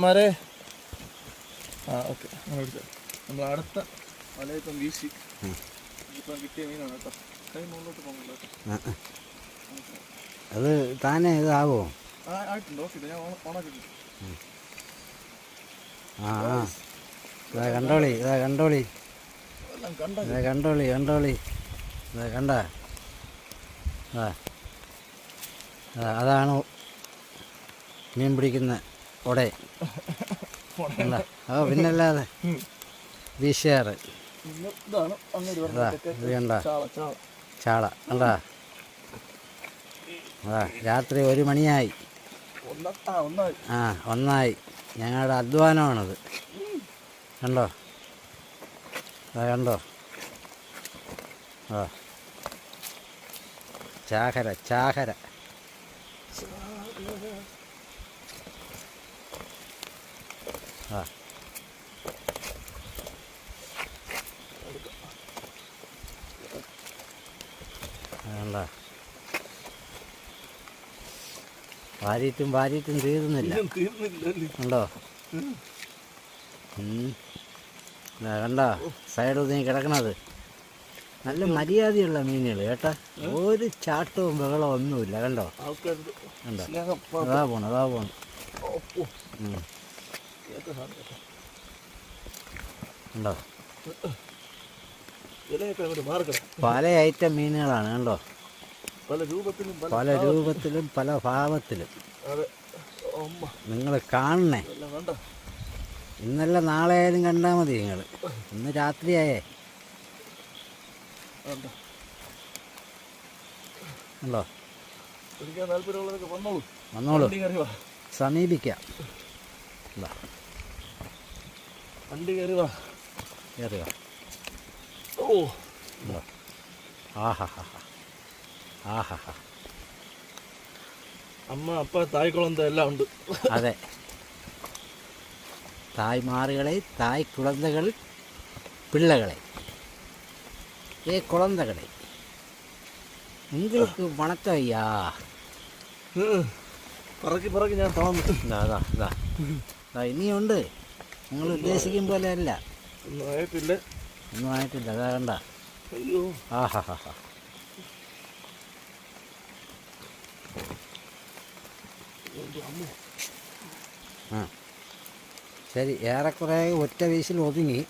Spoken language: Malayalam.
മാരെ ഓക്കെ അങ്ങനെ എടുക്കാം. നമ്മൾ അടുത്ത വലയിപ്പം വീശി ഇപ്പം കിട്ടിയ മീനാണ് കേട്ടോ. കൈ മുകളിലോട്ട് പോകുന്നില്ല കേട്ടോ. അത് താനെ ഇതാവോ? ആയിട്ടുണ്ട്. ഓക്കെ ഞാൻ ഓണാക്കിട്ടുണ്ട്. ഇതാ കണ്ടോളി, ഇതാ കണ്ടോളി, എല്ലാം കണ്ട ഇതാ കണ്ടോളി, കണ്ടോളി, ഇതാ കണ്ട. അതാണ് മീൻ പിടിക്കുന്ന ഉട. പിന്നല്ലാതെ വീശാറ്. ഇത് കണ്ട ചാള കണ്ടാ. രാത്രി 1 മണിയായി. ഒന്നായി. ഞങ്ങളുടെ അധ്വാനമാണത്. കണ്ടോ, കണ്ടോ. ചാകര ചാകര. കണ്ടോ, വാരിയിട്ടും തീരുന്നില്ല. കണ്ടോ, കണ്ടോ സൈഡ് ഒതുങ്ങി കിടക്കണത്. നല്ല മര്യാദയുള്ള മീനുകൾ കേട്ടാ. ഒരു ചാട്ടവും ബഹളവും ഒന്നുമില്ല. കണ്ടോ, കണ്ടോ. അതാ പോണം. കണ്ടോ, പല ഐറ്റം മീനുകളാണ്. കണ്ടോ, പല രൂപത്തിലും പല ഭാവത്തിലും. നിങ്ങൾ കാണണേ. ഇന്നല്ല നാളെ ആയാലും കണ്ടാൽ മതി. നിങ്ങൾ ഇന്ന് രാത്രിയായേ. കണ്ടോ, വന്നോളൂ, സമീപിക്കാം. വണ്ടി കയറുക. അമ്മ അപ്പ തായ്ക്കുളന്ത എല്ലാം ഉണ്ട്. അതെ, தாய்மார்களை தாய் குழந்தைகள் பிள்ளைகளை குழந்தைகளை உங்களுக்கு வணக்கம் ஐயா. പറക്കി ഞാൻ അതാ ഇനിയുണ്ട്. നിങ്ങൾ ഉദ്ദേശിക്കും പോലെ അല്ല. ഒന്നും ആയിട്ടില്ല. അതാ കണ്ട. അയ്യോ, ശരി, ഏറെക്കുറെ ഒറ്റ വീശിൽ ഒതുങ്ങി.